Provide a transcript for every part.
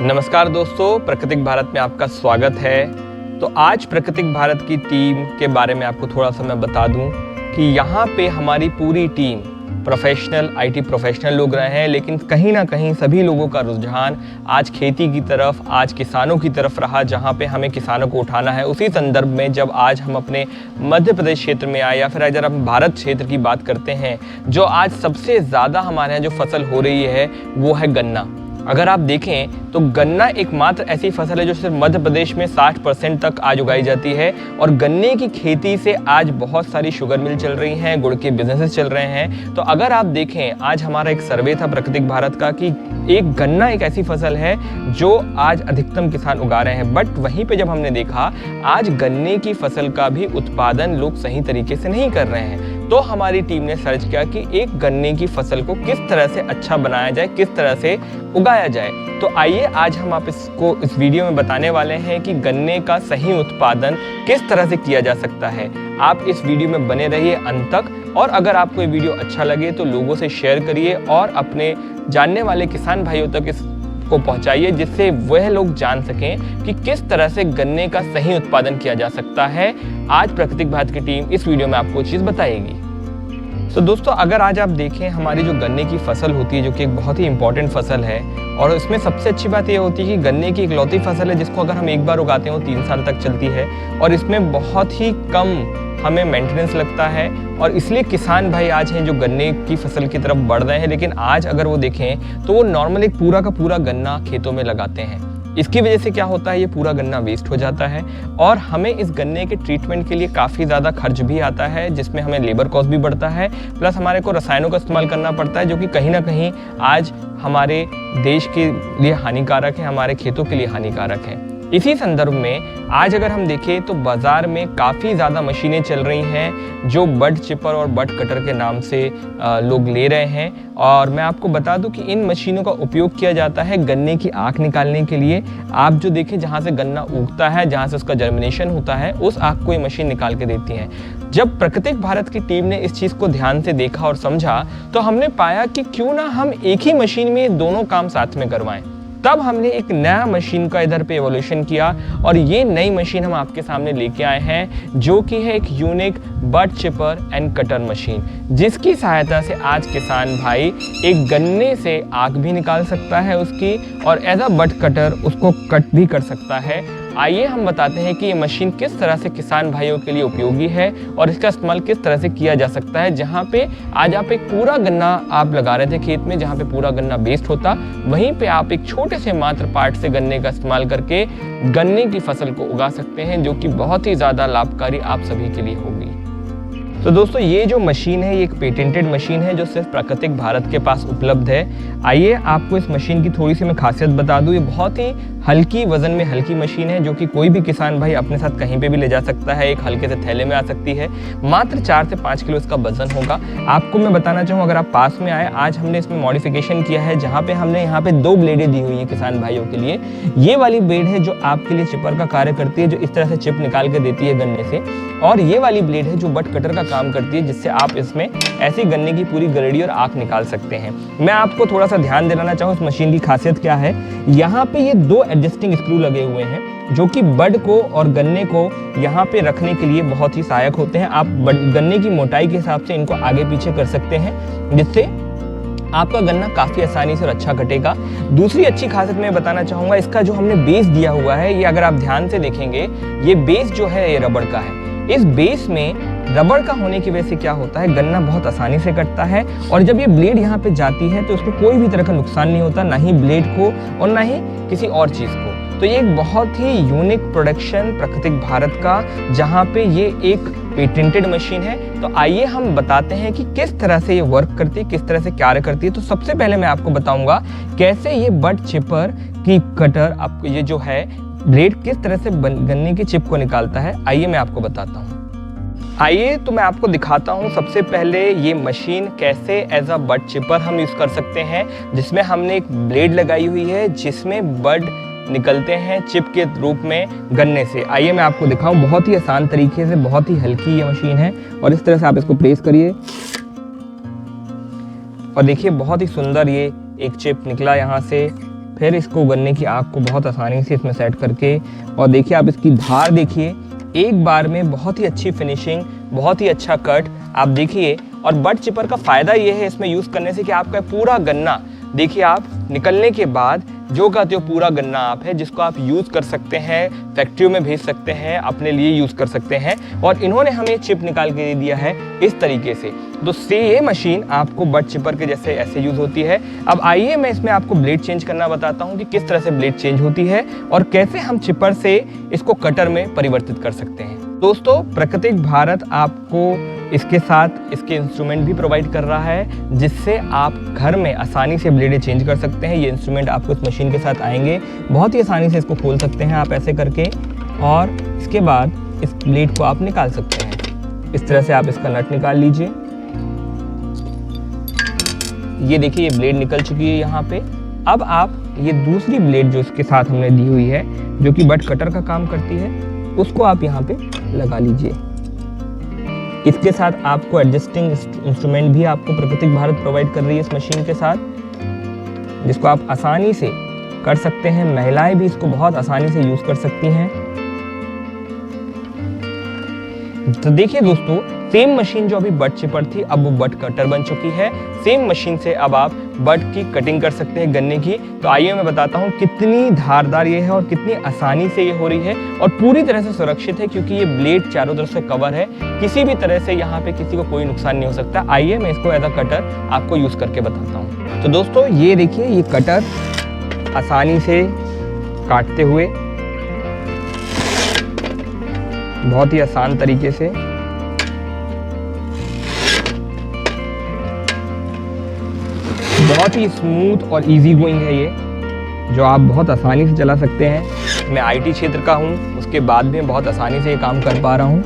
नमस्कार दोस्तों, प्राकृतिक भारत में आपका स्वागत है। तो आज प्राकृतिक भारत की टीम के बारे में आपको थोड़ा सा मैं बता दूं कि यहाँ पे हमारी पूरी टीम प्रोफेशनल आईटी प्रोफेशनल लोग रहे हैं, लेकिन कहीं ना कहीं सभी लोगों का रुझान आज खेती की तरफ, आज किसानों की तरफ रहा, जहाँ पे हमें किसानों को उठाना है। उसी संदर्भ में जब आज हम अपने मध्य प्रदेश क्षेत्र में आए या फिर अगर हम भारत क्षेत्र की बात करते हैं, जो आज सबसे ज़्यादा हमारे यहाँ जो फसल हो रही है वो है गन्ना। अगर आप देखें तो गन्ना एकमात्र ऐसी फसल है जो सिर्फ मध्य प्रदेश में 60% तक आज उगाई जाती है। और गन्ने की खेती से आज बहुत सारी शुगर मिल चल रही हैं, गुड़ के बिजनेसेस चल रहे हैं। तो अगर आप देखें, आज हमारा एक सर्वे था प्राकृतिक भारत का कि एक गन्ना एक ऐसी फसल है जो आज अधिकतम किसान उगा रहे हैं। बट वहीं पे जब हमने देखा, आज गन्ने की फसल का भी उत्पादन लोग सही तरीके से नहीं कर रहे हैं। तो हमारी टीम ने सर्च किया कि एक गन्ने की फसल को किस तरह से अच्छा बनाया जाए, किस तरह से उगाया जाए। तो आइए आज हम आप इसको इस वीडियो में बताने वाले हैं कि गन्ने का सही उत्पादन किस तरह से किया जा सकता है। आप इस वीडियो में बने रहिए अंत तक, और अगर आपको ये वीडियो अच्छा लगे तो लोगों से शेयर करिए और अपने जानने वाले किसान भाइयों तक इसको पहुंचाइए, जिससे वह लोग जान सकें कि किस तरह से गन्ने का सही उत्पादन किया जा सकता है। आज प्राकृतिक भारत की टीम इस वीडियो में आपको चीज़ बताएगी। तो दोस्तों, अगर आज आप देखें, हमारी जो गन्ने की फसल होती है, जो कि एक बहुत ही इंपॉर्टेंट फसल है, और इसमें सबसे अच्छी बात यह होती है कि गन्ने की इकलौती फसल है जिसको अगर हम एक बार उगाते हैं वो 3 साल तक चलती है, और इसमें बहुत ही कम हमें मेंटेनेंस लगता है। और इसलिए किसान भाई आज हैं जो गन्ने की फसल की तरफ बढ़ रहे हैं। लेकिन आज अगर वो देखें तो वो नॉर्मल एक पूरा का पूरा गन्ना खेतों में लगाते हैं। इसकी वजह से क्या होता है, ये पूरा गन्ना वेस्ट हो जाता है और हमें इस गन्ने के ट्रीटमेंट के लिए काफ़ी ज़्यादा खर्च भी आता है, जिसमें हमें लेबर कॉस्ट भी बढ़ता है, प्लस हमारे को रसायनों का इस्तेमाल करना पड़ता है, जो कि कहीं ना कहीं आज हमारे देश के लिए हानिकारक है, हमारे खेतों के लिए हानिकारक है। इसी संदर्भ में आज अगर हम देखें तो बाज़ार में काफ़ी ज़्यादा मशीनें चल रही हैं जो बड चिपर और बड कटर के नाम से लोग ले रहे हैं। और मैं आपको बता दूं कि इन मशीनों का उपयोग किया जाता है गन्ने की आँख निकालने के लिए। आप जो देखें, जहाँ से गन्ना उगता है, जहाँ से उसका जर्मिनेशन होता है, उस आँख को ये मशीन निकाल के देती है। जब प्राकृतिक भारत की टीम ने इस चीज़ को ध्यान से देखा और समझा, तो हमने पाया कि क्यों ना हम एक ही मशीन में दोनों काम साथ में करवाएं। तब हमने एक नया मशीन का इधर पे एवोल्यूशन किया और ये नई मशीन हम आपके सामने लेके आए हैं, जो कि है एक unique bud chipper and cutter machine, जिसकी सहायता से आज किसान भाई एक गन्ने से आग भी निकाल सकता है उसकी, और एज अ बड कटर उसको कट भी कर सकता है। आइए हम बताते हैं कि ये मशीन किस तरह से किसान भाइयों के लिए उपयोगी है और इसका इस्तेमाल किस तरह से किया जा सकता है। जहाँ पे आज आप एक पूरा गन्ना आप लगा रहे थे खेत में, जहाँ पे पूरा गन्ना वेस्ट होता, वहीं पे आप एक छोटे से मात्र पार्ट से गन्ने का इस्तेमाल करके गन्ने की फसल को उगा सकते हैं, जो कि बहुत ही ज़्यादा लाभकारी आप सभी के लिए होगी। तो दोस्तों, ये जो मशीन है, ये एक पेटेंटेड मशीन है जो सिर्फ प्राकृतिक भारत के पास उपलब्ध है। आइए आपको इस मशीन की थोड़ी सी मैं खासियत बता दूं। ये बहुत ही हल्की, वजन में हल्की मशीन है, जो कि कोई भी किसान भाई अपने साथ कहीं पे भी ले जा सकता है। एक हल्के से थैले में आ सकती है। मात्र 4 से 5 किलो इसका वजन होगा। आपको मैं बताना चाहूँ, अगर आप पास में आए, आज हमने इसमें मॉडिफिकेशन किया है, जहाँ पे हमने यहाँ पे 2 ब्लेडें दी हुई हैं किसान भाइयों के लिए। ये वाली ब्लेड है जो आपके लिए चिपर का कार्य करती है, जो इस तरह से चिप निकाल के देती है गन्ने से, और ये वाली ब्लेड है जो बड कटर का काम करती है, जिससे आप इसमें ऐसी गन्ने की पूरी गरड़ी और आँख निकाल सकते हैं। मैं आपको थोड़ा सा ध्यान दिलाना चाहूँ इस मशीन की खासियत क्या है। यहाँ पे ये 2 एडजस्टिंग स्क्रू लगे हुए हैं, जो कि बड को और गन्ने को यहाँ पे रखने के लिए बहुत ही सहायक होते हैं। आप गन्ने की मोटाई के हिसाब से इनको आगे पीछे कर सकते हैं, जिससे आपका गन्ना काफ़ी आसानी से और अच्छा कटेगा। दूसरी अच्छी खासियत मैं बताना चाहूँगा, इसका जो हमने बेस दिया हुआ है, ये अगर आप ध्यान से देखेंगे, ये बेस जो है ये रबड़ का है। इस बेस में रबड़ का होने की वजह से क्या होता है, गन्ना बहुत आसानी से कटता है, और जब ये ब्लेड यहाँ पे जाती है तो उसको कोई भी तरह का नुकसान नहीं होता, ना ही ब्लेड को और ना ही किसी और चीज़ को। तो ये एक बहुत ही यूनिक प्रोडक्शन प्राकृतिक भारत का, जहाँ पे ये एक पेटेंटेड मशीन है। तो आइए हम बताते हैं कि किस तरह से ये वर्क करती है, किस तरह से कार्य करती है। तो सबसे पहले मैं आपको बताऊंगा कैसे ये बड चिपर की कटर, आपको ये जो है ब्लेड किस तरह से गन्ने की चिप को निकालता है। आइए मैं आपको बताता हूँ। आइए तो मैं आपको दिखाता हूँ सबसे पहले ये मशीन कैसे एज अ बड चिपर हम यूज़ कर सकते हैं, जिसमें हमने एक ब्लेड लगाई हुई है जिसमें बड निकलते हैं चिप के रूप में गन्ने से। आइए मैं आपको दिखाऊं, बहुत ही आसान तरीके से, बहुत ही हल्की ये मशीन है, और इस तरह से आप इसको प्रेस करिए और देखिए बहुत ही सुंदर ये एक चिप निकला यहाँ से फिर इसको गन्ने की आग को बहुत आसानी से इसमें सेट करके, और देखिए आप इसकी धार देखिए, एक बार में बहुत ही अच्छी फिनिशिंग, बहुत ही अच्छा कट आप देखिए। और बड चिपर का फ़ायदा ये है इसमें यूज़ करने से कि आपका पूरा गन्ना देखिए आप निकलने के बाद जो कहते हो पूरा गन्ना आप है जिसको आप यूज़ कर सकते हैं, फैक्ट्रियों में भेज सकते हैं, अपने लिए यूज़ कर सकते हैं। और इन्होंने हमें चिप निकाल के दे दिया है इस तरीके से। तो ये मशीन आपको बड चिपर के जैसे ऐसे यूज़ होती है। अब आइए मैं इसमें आपको ब्लेड चेंज करना बताता हूँ कि किस तरह से ब्लेड चेंज होती है और कैसे हम चिपर से इसको कटर में परिवर्तित कर सकते हैं। दोस्तों, प्राकृतिक भारत आपको इसके साथ इसके इंस्ट्रूमेंट भी प्रोवाइड कर रहा है, जिससे आप घर में आसानी से ब्लेडें चेंज कर सकते हैं। ये इंस्ट्रूमेंट आपको इस मशीन के साथ आएंगे, बहुत ही आसानी से इसको खोल सकते हैं आप ऐसे करके, और इसके बाद इस ब्लेड को आप निकाल सकते हैं। इस तरह से आप इसका नट निकाल लीजिए। ये देखिए ये ब्लेड निकल चुकी है यहाँ पे। अब आप ये दूसरी ब्लेड जो इसके साथ हमने दी हुई है, जो कि बड कटर का काम करती है, उसको आप यहाँ पे लगा लीजिए। इसके साथ आपको एडजस्टिंग इंस्ट्रूमेंट भी आपको प्राकृतिक भारत प्रोवाइड कर रही है इस मशीन के साथ, जिसको आप आसानी से कर सकते हैं। महिलाएं भी इसको बहुत आसानी से यूज़ कर सकती हैं। तो देखिए दोस्तों, सेम मशीन जो अभी बड चिपर थी, अब वो बड कटर बन चुकी है। सेम मशीन से अब आप बड की कटिंग कर सकते हैं गन्ने की। तो आइए मैं बताता हूँ कितनी धारदार ये है और कितनी आसानी से ये हो रही है, और पूरी तरह से सुरक्षित है क्योंकि ये ब्लेड चारों तरफ से कवर है। किसी भी तरह से यहाँ पे किसी को कोई नुकसान नहीं हो सकता। आइए मैं इसको एज अ कटर आपको यूज़ करके बताता हूँ। तो दोस्तों ये देखिए, ये कटर आसानी से काटते हुए बहुत ही आसान तरीके से बहुत ही स्मूथ और इजी गोइंग है ये, जो आप बहुत आसानी से चला सकते हैं। मैं आईटी क्षेत्र का हूँ, उसके बाद भी बहुत आसानी से ये काम कर पा रहा हूँ।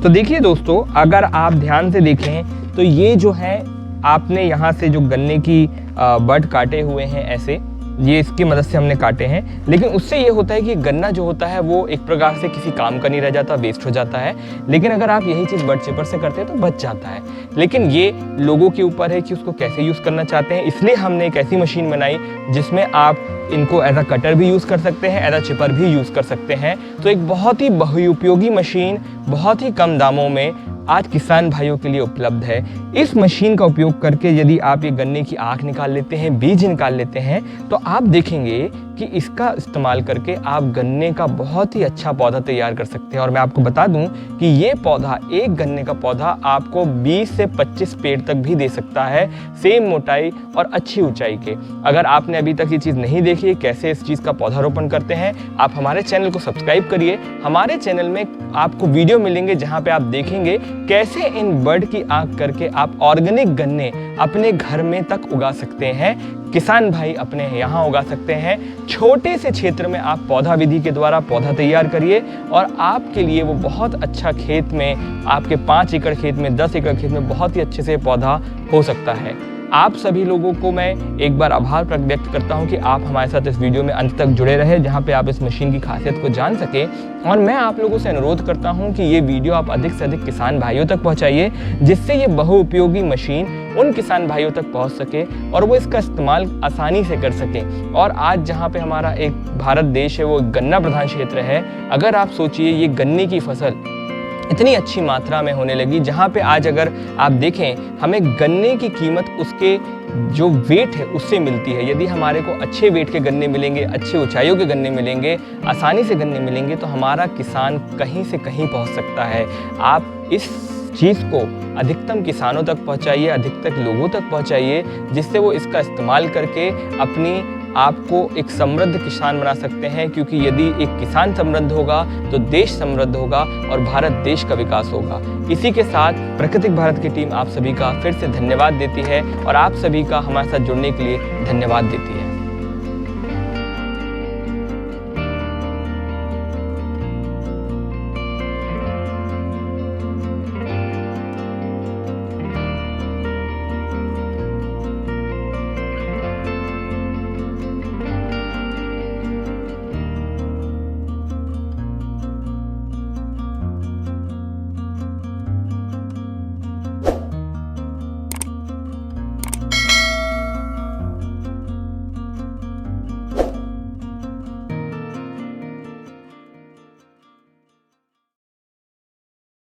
तो देखिए दोस्तों, अगर आप ध्यान से देखें तो ये जो है आपने यहाँ से जो गन्ने की बड काटे हुए हैं ऐसे, ये इसकी मदद से हमने काटे हैं। लेकिन उससे ये होता है कि गन्ना जो होता है वो एक प्रकार से किसी काम का नहीं रह जाता, वेस्ट हो जाता है। लेकिन अगर आप यही चीज़ बड चिपर से करते हैं तो बच जाता है। लेकिन ये लोगों के ऊपर है कि उसको कैसे यूज़ करना चाहते हैं। इसलिए हमने एक ऐसी मशीन बनाई जिसमें आप इनको एज अ कटर भी यूज़ कर सकते हैं, एज अ चिपर भी यूज़ कर सकते हैं। तो एक बहुत ही बहुउपयोगी मशीन बहुत ही कम दामों में आज किसान भाइयों के लिए उपलब्ध है। इस मशीन का उपयोग करके यदि आप ये गन्ने की आँख निकाल लेते हैं, बीज निकाल लेते हैं, तो आप देखेंगे कि इसका इस्तेमाल करके आप गन्ने का बहुत ही अच्छा पौधा तैयार कर सकते हैं। और मैं आपको बता दूं कि ये पौधा, एक गन्ने का पौधा आपको 20 से 25 पेड़ तक भी दे सकता है, सेम मोटाई और अच्छी ऊंचाई के। अगर आपने अभी तक ये चीज़ नहीं देखी कैसे इस चीज़ का पौधारोपण करते हैं, आप हमारे चैनल को सब्सक्राइब करिए। हमारे चैनल में आपको वीडियो मिलेंगे जहाँ पे आप देखेंगे कैसे इन बड की आँख करके आप ऑर्गेनिक गन्ने अपने घर में तक उगा सकते हैं। किसान भाई अपने यहाँ उगा सकते हैं। छोटे से क्षेत्र में आप पौधा विधि के द्वारा पौधा तैयार करिए और आपके लिए वो बहुत अच्छा खेत में, आपके 5 एकड़ खेत में, 10 एकड़ खेत में बहुत ही अच्छे से पौधा हो सकता है। आप सभी लोगों को मैं एक बार आभार व्यक्त करता हूं कि आप हमारे साथ इस वीडियो में अंत तक जुड़े रहे, जहां पे आप इस मशीन की खासियत को जान सकें। और मैं आप लोगों से अनुरोध करता हूं कि ये वीडियो आप अधिक से अधिक किसान भाइयों तक पहुंचाइए, जिससे ये बहुउपयोगी मशीन उन किसान भाइयों तक पहुंच सके और वो इसका इस्तेमाल आसानी से कर सकें। और आज जहाँ पे हमारा एक भारत देश है वो गन्ना प्रधान क्षेत्र है। अगर आप सोचिए ये गन्ने की फसल इतनी अच्छी मात्रा में होने लगी, जहाँ पे आज अगर आप देखें हमें गन्ने की कीमत उसके जो वेट है उससे मिलती है। यदि हमारे को अच्छे वेट के गन्ने मिलेंगे, अच्छे ऊंचाइयों के गन्ने मिलेंगे, आसानी से गन्ने मिलेंगे, तो हमारा किसान कहीं से कहीं पहुँच सकता है। आप इस चीज़ को अधिकतम किसानों तक पहुँचाइए, अधिकतम लोगों तक पहुँचाइए, जिससे वो इसका इस्तेमाल करके अपनी आपको एक समृद्ध किसान बना सकते हैं। क्योंकि यदि एक किसान समृद्ध होगा तो देश समृद्ध होगा और भारत देश का विकास होगा। इसी के साथ प्राकृतिक भारत की टीम आप सभी का फिर से धन्यवाद देती है और आप सभी का हमारे साथ जुड़ने के लिए धन्यवाद देती है।